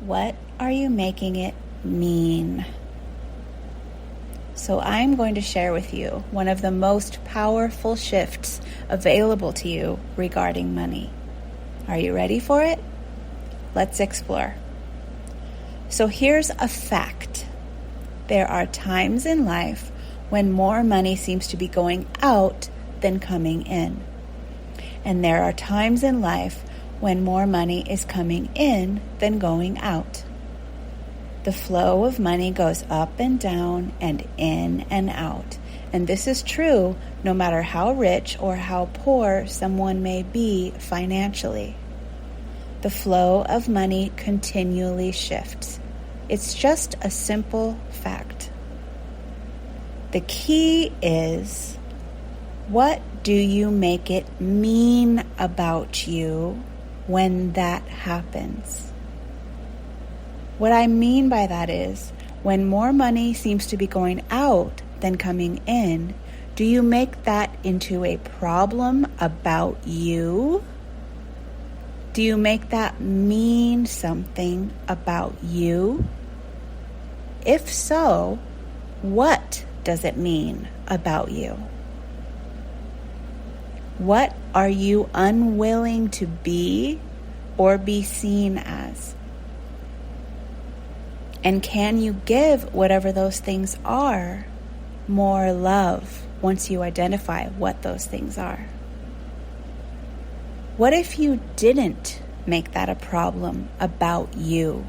What are you making it mean? So I'm going to share with you one of the most powerful shifts available to you regarding money. Are you ready for it? Let's explore. So here's a fact. There are times in life when more money seems to be going out than coming in. And there are times in life when more money is coming in than going out. The flow of money goes up and down and in and out. And this is true no matter how rich or how poor someone may be financially. The flow of money continually shifts. It's just a simple fact. The key is, what do you make it mean about you when that happens? What I mean by that is, when more money seems to be going out than coming in, do you make that into a problem about you? Do you make that mean something about you? If so, what does it mean about you? What are you unwilling to be or be seen as? And can you give whatever those things are more love once you identify what those things are? What if you didn't make that a problem about you?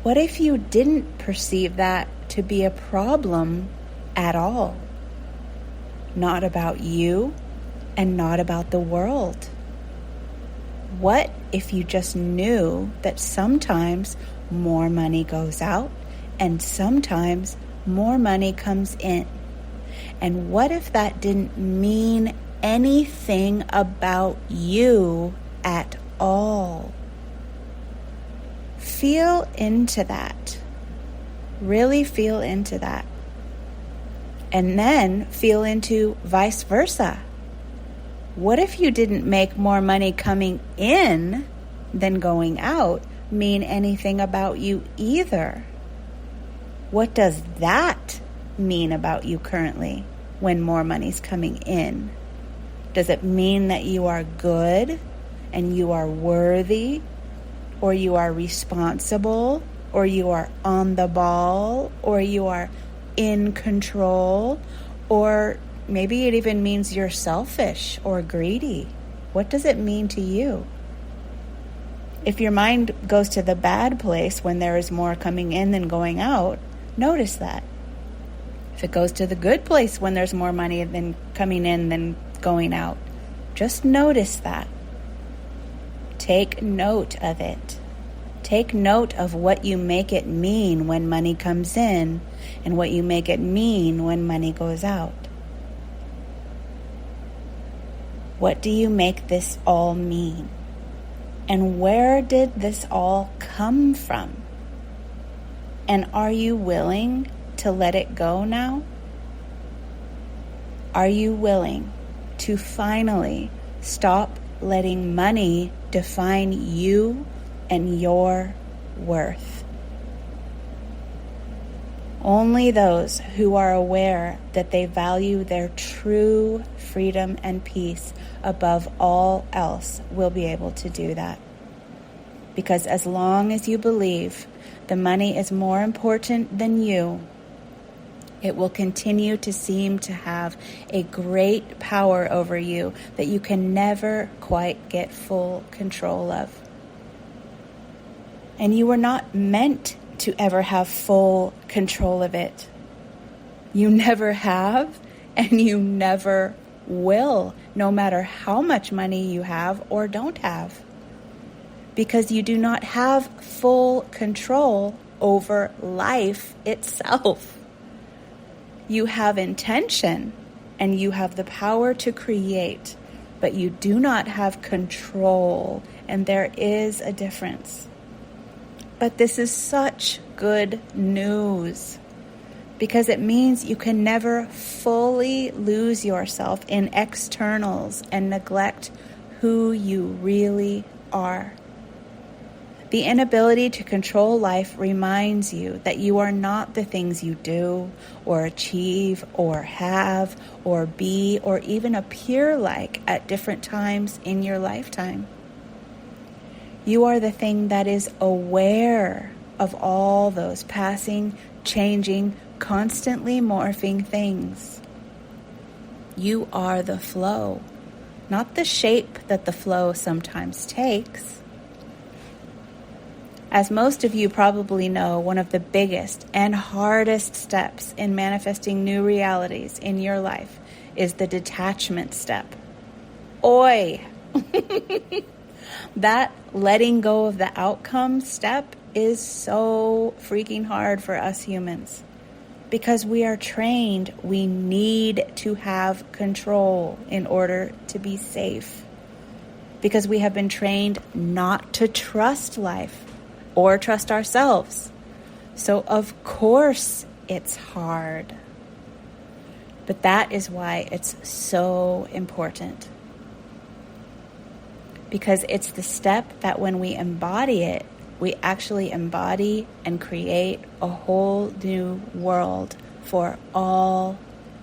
What if you didn't perceive that to be a problem at all? Not about you and not about the world. What if you just knew that sometimes more money goes out and sometimes more money comes in? And what if that didn't mean anything about you at all? Feel into that. Really feel into that. And then feel into vice versa. What if you didn't make more money coming in than going out mean anything about you either? What does that mean about you currently when more money's coming in? Does it mean that you are good and you are worthy, or you are responsible, or you are on the ball, or you are in control, or maybe it even means you're selfish or greedy? What does it mean to you? If your mind goes to the bad place when there is more coming in than going out, notice that. If it goes to the good place when there's more money than coming in than going out, just notice that. Take note of it. Take note of what you make it mean when money comes in and what you make it mean when money goes out. What do you make this all mean? And where did this all come from? And are you willing to let it go now? Are you willing to finally stop letting money define you and your worth? Only those who are aware that they value their true freedom and peace above all else will be able to do that. Because as long as you believe the money is more important than you, it will continue to seem to have a great power over you that you can never quite get full control of. And you were not meant to ever have full control of it. You never have, and you never will, no matter how much money you have or don't have. Because you do not have full control over life itself. You have intention and you have the power to create, but you do not have control, and there is a difference. But this is such good news because it means you can never fully lose yourself in externals and neglect who you really are. The inability to control life reminds you that you are not the things you do or achieve or have or be or even appear like at different times in your lifetime. You are the thing that is aware of all those passing, changing, constantly morphing things. You are the flow, not the shape that the flow sometimes takes. As most of you probably know, one of the biggest and hardest steps in manifesting new realities in your life is the detachment step. Oi! That letting go of the outcome step is so freaking hard for us humans. Because we are trained, we need to have control in order to be safe. Because we have been trained not to trust life or trust ourselves. So of course it's hard. But that is why it's so important. Because it's the step that when we embody it, we actually embody and create a whole new world for all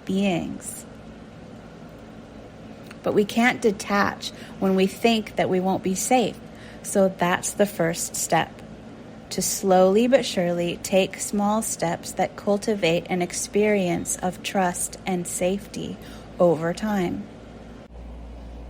beings. But we can't detach when we think that we won't be safe. So that's the first step. To slowly but surely take small steps that cultivate an experience of trust and safety over time.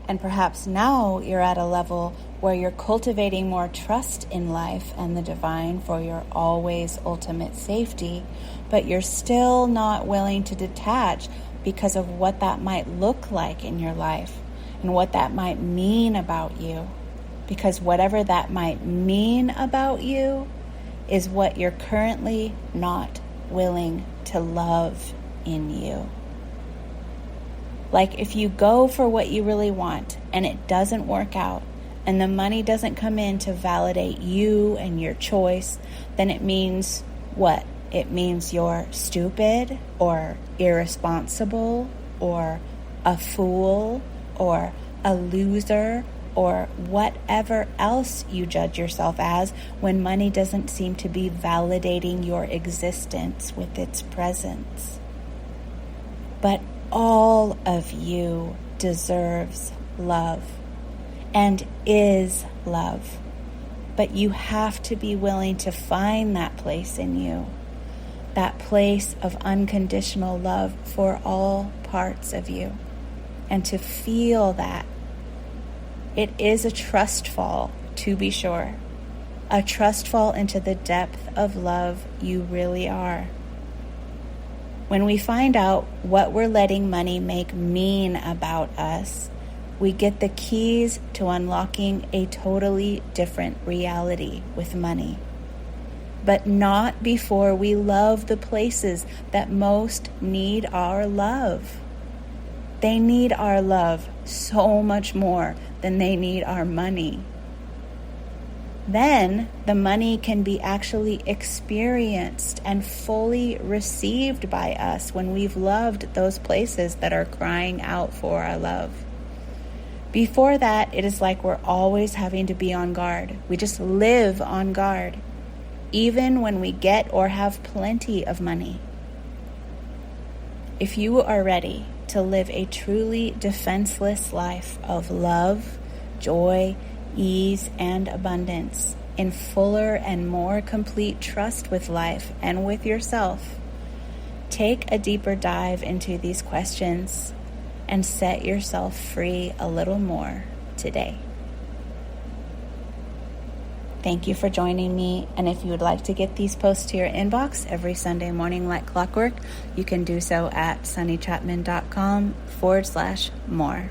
And perhaps now you're at a level where you're cultivating more trust in life and the divine for your always ultimate safety, but you're still not willing to detach because of what that might look like in your life and what that might mean about you. Because whatever that might mean about you is what you're currently not willing to love in you. Like if you go for what you really want and it doesn't work out and the money doesn't come in to validate you and your choice, then it means what? It means you're stupid or irresponsible or a fool or a loser or whatever else you judge yourself as when money doesn't seem to be validating your existence with its presence. But all of you deserves love and is love. But you have to be willing to find that place in you, that place of unconditional love for all parts of you, and to feel that. It is a trust fall, to be sure, a trust fall into the depth of love you really are. When we find out what we're letting money make mean about us, we get the keys to unlocking a totally different reality with money. But not before we love the places that most need our love. They need our love so much more than they need our money. Then the money can be actually experienced and fully received by us when we've loved those places that are crying out for our love. Before that, it is like we're always having to be on guard. We just live on guard, even when we get or have plenty of money. If you are ready to live a truly defenseless life of love, joy, ease, and abundance, in fuller and more complete trust with life and with yourself, take a deeper dive into these questions and set yourself free a little more today. Thank you for joining me, and if you would like to get these posts to your inbox every Sunday morning like clockwork, you can do so at sunnychapman.com/more.